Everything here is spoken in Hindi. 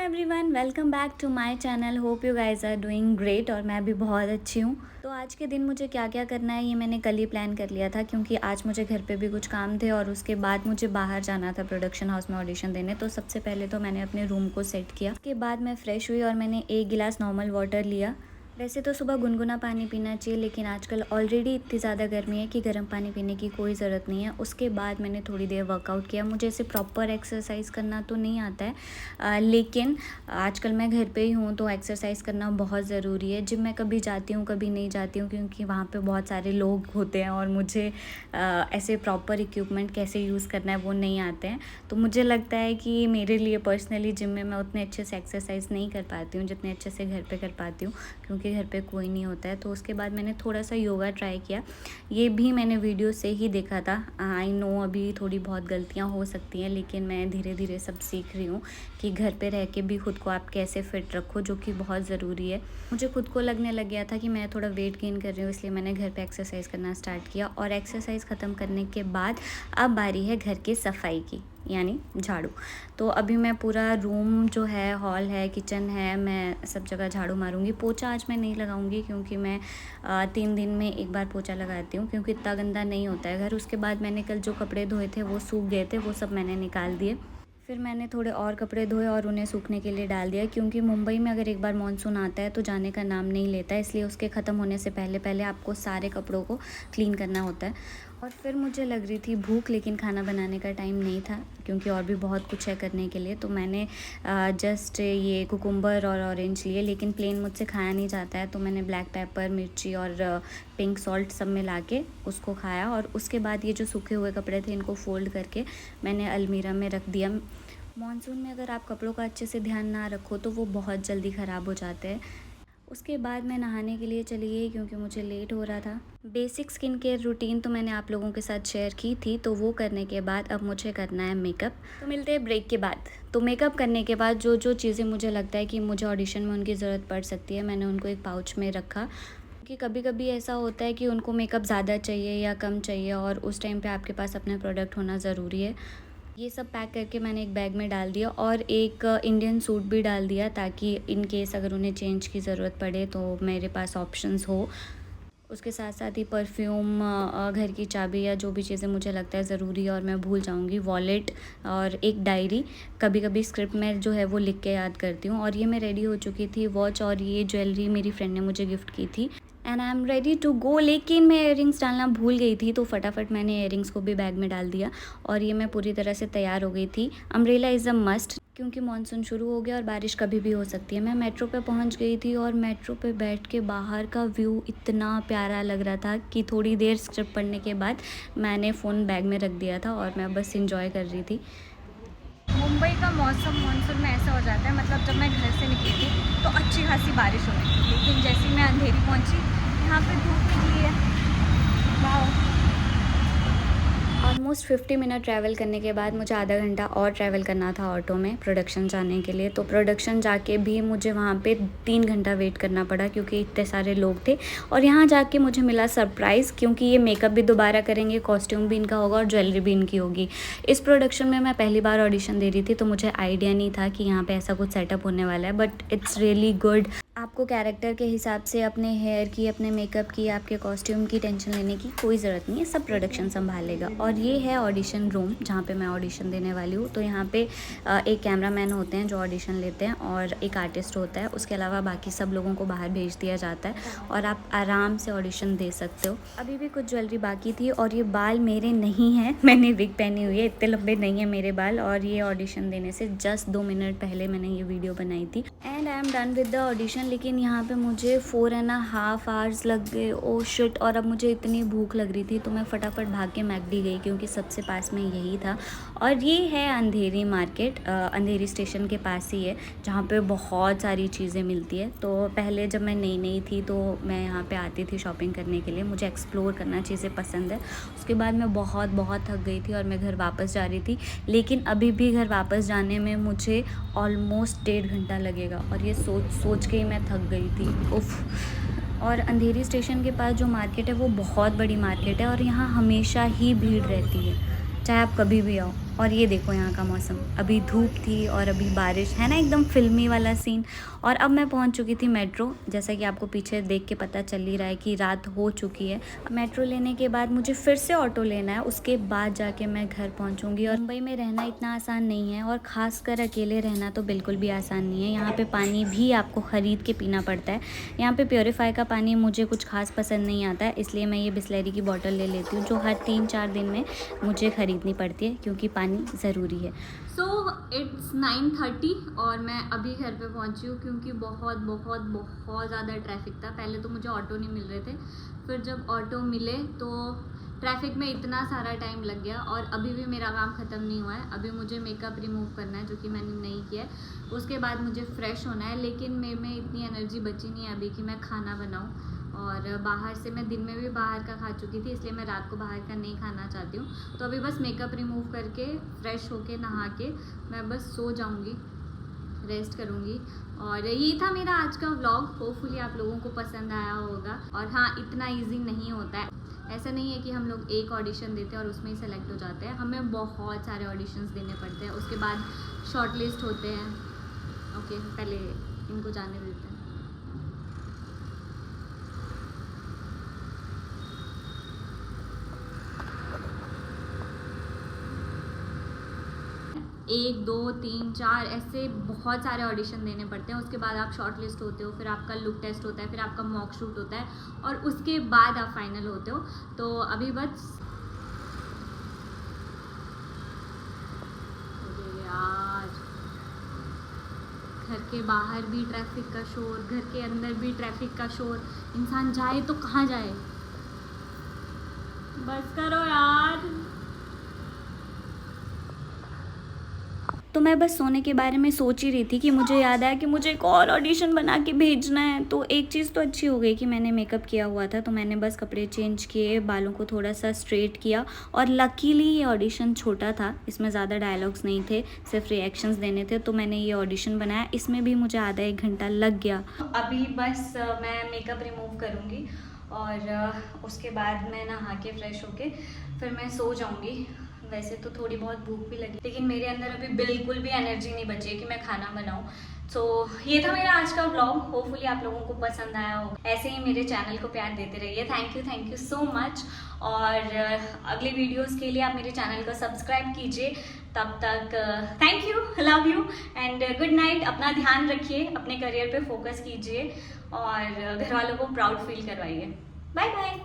Everyone, welcome back to my channel. Hope you guys are doing great. और मैं भी बहुत अच्छी हूँ। तो आज के दिन मुझे क्या क्या करना है ये मैंने कल ही प्लान कर लिया था, क्योंकि आज मुझे घर पे भी कुछ काम थे और उसके बाद मुझे बाहर जाना था प्रोडक्शन हाउस में ऑडिशन देने। तो सबसे पहले तो मैंने अपने रूम को सेट किया। उसके बाद मैं फ्रेश हुई और मैंने 1 गिलास नॉर्मल वाटर लिया। वैसे तो सुबह गुनगुना पानी पीना चाहिए, लेकिन आजकल ऑलरेडी इतनी ज़्यादा गर्मी है कि गर्म पानी पीने की कोई ज़रूरत नहीं है। उसके बाद मैंने थोड़ी देर वर्कआउट किया। मुझे ऐसे प्रॉपर एक्सरसाइज करना तो नहीं आता है, लेकिन आजकल मैं घर पे ही हूँ तो एक्सरसाइज करना बहुत ज़रूरी है। जिम मैं कभी जाती हूँ कभी नहीं जाती हूँ, क्योंकि वहाँ पे बहुत सारे लोग होते हैं और मुझे ऐसे प्रॉपर इक्विपमेंट कैसे यूज़ करना है वो नहीं आते हैं। तो मुझे लगता है कि मेरे लिए पर्सनली जिम में मैं उतने अच्छे से एक्सरसाइज नहीं कर पाती हूँ जितने अच्छे से घर पे कर पाती हूँ, क्योंकि घर पे कोई नहीं होता है। तो उसके बाद मैंने थोड़ा सा योगा ट्राई किया। ये भी मैंने वीडियो से ही देखा था। आई नो अभी थोड़ी बहुत गलतियाँ हो सकती हैं, लेकिन मैं धीरे धीरे सब सीख रही हूँ कि घर पे रह के भी खुद को आप कैसे फ़िट रखो, जो कि बहुत ज़रूरी है। मुझे खुद को लगने लग गया था कि मैं थोड़ा वेट गेन कर रही हूँ, इसलिए मैंने घर पे एक्सरसाइज करना स्टार्ट किया। और एक्सरसाइज ख़त्म करने के बाद अब बारी है घर की सफाई की, यानी झाड़ू। तो अभी मैं पूरा रूम जो है, हॉल है, किचन है, मैं सब जगह झाड़ू मारूंगी। पोछा आज मैं नहीं लगाऊंगी, क्योंकि मैं 3 दिन में एक बार पोछा लगाती हूँ, क्योंकि इतना गंदा नहीं होता है घर। उसके बाद मैंने कल जो कपड़े धोए थे वो सूख गए थे, वो सब मैंने निकाल दिए। फिर मैंने थोड़े और कपड़े धोए और उन्हें सूखने के लिए डाल दिया, क्योंकि मुंबई में अगर एक बार मानसून आता है तो जाने का नाम नहीं लेता है, इसलिए उसके ख़त्म होने से पहले पहले आपको सारे कपड़ों को क्लीन करना होता है। और फिर मुझे लग रही थी भूख, लेकिन खाना बनाने का टाइम नहीं था, क्योंकि और भी बहुत कुछ है करने के लिए। तो मैंने जस्ट ये कुकुम्बर और ऑरेंज लिए, लेकिन प्लेन मुझसे खाया नहीं जाता है, तो मैंने ब्लैक पेपर, मिर्ची और पिंक सॉल्ट सब मिला के उसको खाया। और उसके बाद ये जो सूखे हुए कपड़े थे इनको फ़ोल्ड करके मैंने अलमीरा में रख दिया। मॉनसून में अगर आप कपड़ों का अच्छे से ध्यान ना रखो तो वो बहुत जल्दी ख़राब हो जाते हैं। उसके बाद मैं नहाने के लिए चली गई, क्योंकि मुझे लेट हो रहा था। बेसिक स्किन केयर रूटीन तो मैंने आप लोगों के साथ शेयर की थी, तो वो करने के बाद अब मुझे करना है मेकअप। तो मिलते हैं ब्रेक के बाद। तो मेकअप करने के बाद जो जो चीज़ें मुझे लगता है कि मुझे ऑडिशन में उनकी ज़रूरत पड़ सकती है, मैंने उनको एक पाउच में रखा। कि कभी कभी ऐसा होता है कि उनको मेकअप ज़्यादा चाहिए या कम चाहिए, और उस टाइम पे आपके पास अपना प्रोडक्ट होना ज़रूरी है। ये सब पैक करके मैंने एक बैग में डाल दिया, और एक इंडियन सूट भी डाल दिया, ताकि इन केस अगर उन्हें चेंज की ज़रूरत पड़े तो मेरे पास ऑप्शंस हो। उसके साथ साथ ही परफ्यूम, घर की चाबी या जो भी चीज़ें मुझे लगता है ज़रूरी है और मैं भूल जाऊंगी, वॉलेट और एक डायरी। कभी कभी स्क्रिप्ट में जो है वो लिख के याद करती हूँ। और ये मैं रेडी हो चुकी थी। वॉच और ये ज्वेलरी मेरी फ्रेंड ने मुझे गिफ्ट की थी, and I am ready to go. लेकिन मैं इयररिंग्स डालना भूल गई थी, तो फटाफट मैंने इयररिंग्स को भी बैग में डाल दिया। और ये मैं पूरी तरह से तैयार हो गई थी। अम्ब्रेला इज़ अ मस्ट, क्योंकि मानसून शुरू हो गया और बारिश कभी भी हो सकती है। मैं मेट्रो पे पहुंच गई थी, और मेट्रो पे बैठ के बाहर का व्यू इतना प्यारा लग रहा था कि थोड़ी देर स्क्रिप्ट पढ़ने के बाद मैंने फ़ोन बैग में रख दिया था और मैं बस इंजॉय कर रही थी। मुंबई का मौसम मानसून में ऐसा हो जाता है, मतलब जब मैं घर से निकली थी तो अच्छी खासी बारिश हो रही थी, लेकिन जैसे ही मैं अंधेरी पहुंची यहाँ पे धूप निकली है। वाह। ऑलमोस्ट 50 मिनट ट्रैवल करने के बाद मुझे आधा घंटा और ट्रैवल करना था ऑटो में प्रोडक्शन जाने के लिए। तो प्रोडक्शन जाके भी मुझे वहाँ पे 3 घंटा वेट करना पड़ा, क्योंकि इतने सारे लोग थे। और यहाँ जाके मुझे मिला सरप्राइज़, क्योंकि ये मेकअप भी दोबारा करेंगे, कॉस्ट्यूम भी इनका होगा और ज्वेलरी भी इनकी होगी। इस प्रोडक्शन में मैं पहली बार ऑडिशन दे रही थी, तो मुझे आइडिया नहीं था कि यहाँ पर ऐसा कुछ सेटअप होने वाला है, बट इट्स रियली गुड। आपको कैरेक्टर के हिसाब से अपने हेयर की, अपने मेकअप की, आपके कॉस्ट्यूम की टेंशन लेने की कोई ज़रूरत नहीं है, सब प्रोडक्शन संभालेगा। और ये है ऑडिशन रूम जहाँ पे मैं ऑडिशन देने वाली हूँ। तो यहाँ पे एक कैमरामैन होते हैं जो ऑडिशन लेते हैं, और एक आर्टिस्ट होता है। उसके अलावा बाकी सब लोगों को बाहर भेज दिया जाता है, और आप आराम से ऑडिशन दे सकते हो। अभी भी कुछ ज्वेलरी बाकी थी, और ये बाल मेरे नहीं हैं, मैंने विग पहनी हुई है, इतने लंबे नहीं है मेरे बाल। और ये ऑडिशन देने से जस्ट 2 मिनट पहले मैंने ये वीडियो बनाई थी, and I am done with the audition. लेकिन यहाँ पे मुझे 4.5 आवर्स लग गए। Oh shit. और अब मुझे इतनी भूख लग रही थी, तो मैं फटाफट भाग के मैकडी गई, क्योंकि सबसे पास में यही था। और ये है अंधेरी मार्केट, अंधेरी स्टेशन के पास ही है, जहाँ पे बहुत सारी चीज़ें मिलती है। तो पहले जब मैं नई नई थी तो मैं यहाँ पे आती थी शॉपिंग करने के लिए, मुझे एक्सप्लोर करना चीज़ें पसंद है। उसके बाद मैं बहुत थक गई थी और मैं घर वापस जा रही थी, लेकिन अभी भी घर वापस जाने में मुझे ऑलमोस्ट 1.5 घंटा लगेगा, और ये सोच के ही मैं थक गई थी। उफ। और अंधेरी स्टेशन के पास जो मार्केट है वो बहुत बड़ी मार्केट है, और यहाँ हमेशा ही भीड़ रहती है, चाहे आप कभी भी आओ। और ये देखो यहाँ का मौसम, अभी धूप थी और अभी बारिश है ना, एकदम फिल्मी वाला सीन। और अब मैं पहुँच चुकी थी मेट्रो, जैसा कि आपको पीछे देख के पता चल ही रहा है कि रात हो चुकी है। मेट्रो लेने के बाद मुझे फिर से ऑटो लेना है, उसके बाद जाके मैं घर पहुँचूँगी। और मुंबई में रहना इतना आसान नहीं है, और ख़ासकर अकेले रहना तो बिल्कुल भी आसान नहीं है। यहाँ पे पानी भी आपको ख़रीद के पीना पड़ता है। यहाँ पे प्योरीफाई का पानी मुझे कुछ खास पसंद नहीं आता है, इसलिए मैं ये बिसलेरी की बॉटल ले लेती हूँ, जो हर 3-4 दिन में मुझे ख़रीदनी पड़ती है, क्योंकि पानी ज़रूरी है। सो इट्स 9:30 और मैं अभी घर पे पहुँची हूँ, क्योंकि बहुत बहुत बहुत ज़्यादा ट्रैफिक था। पहले तो मुझे ऑटो नहीं मिल रहे थे, फिर जब ऑटो मिले तो ट्रैफिक में इतना सारा टाइम लग गया। और अभी भी मेरा काम ख़त्म नहीं हुआ है। अभी मुझे मेकअप रिमूव करना है, जो कि मैंने नहीं किया है। उसके बाद मुझे फ़्रेश होना है, लेकिन मेरे में इतनी एनर्जी बची नहीं है अभी कि मैं खाना बनाऊँ। और बाहर से मैं दिन में भी बाहर का खा चुकी थी, इसलिए मैं रात को बाहर का नहीं खाना चाहती हूँ। तो अभी बस मेकअप रिमूव करके फ्रेश होके नहा के मैं बस सो जाऊँगी, रेस्ट करूँगी। और ये था मेरा आज का व्लॉग। होपफुली आप लोगों को पसंद आया होगा। और हाँ, इतना इजी नहीं होता है। ऐसा नहीं है कि हम लोग एक ऑडिशन देते हैं और उसमें ही सेलेक्ट हो जाते हैं। हमें बहुत सारे ऑडिशंस देने पड़ते हैं, उसके बाद शॉर्ट लिस्ट होते हैं। ओके, पहले इनको जाने देते हैं। एक, दो, तीन, चार ऐसे बहुत सारे ऑडिशन देने पड़ते हैं। उसके बाद आप शॉर्ट लिस्ट होते हो, फिर आपका लुक टेस्ट होता है, फिर आपका मॉक शूट होता है, और उसके बाद आप फाइनल होते हो। तो अभी बस यार, घर के बाहर भी ट्रैफिक का शोर, घर के अंदर भी ट्रैफिक का शोर। इंसान जाए तो कहाँ जाए? बस करो यार। तो मैं बस सोने के बारे में सोच ही रही थी कि मुझे याद आया कि मुझे एक और ऑडिशन बना के भेजना है। तो एक चीज़ तो अच्छी हो गई कि मैंने मेकअप किया हुआ था, तो मैंने बस कपड़े चेंज किए, बालों को थोड़ा सा स्ट्रेट किया। और लकीली ये ऑडिशन छोटा था, इसमें ज़्यादा डायलॉग्स नहीं थे, सिर्फ रिएक्शंस देने थे। तो मैंने ये ऑडिशन बनाया, इसमें भी मुझे आधा 1 घंटा लग गया। अभी बस मैं मेकअप रिमूव करूँगी, और उसके बाद मैं नहा के फ्रेश होके फिर मैं सो जाऊँगी। वैसे तो थोड़ी बहुत भूख भी लगी, लेकिन मेरे अंदर अभी बिल्कुल भी एनर्जी नहीं बची है कि मैं खाना बनाऊँ। तो ये था मेरा आज का व्लॉग। होपफुली आप लोगों को पसंद आया हो। ऐसे ही मेरे चैनल को प्यार देते रहिए। Thank you so much. और अगली वीडियोस के लिए आप मेरे चैनल को सब्सक्राइब कीजिए। तब तक thank you, love you and good night. अपना ध्यान रखिए, अपने करियर पे फोकस कीजिए, और घर वालों को प्राउड फील करवाइए। Bye bye.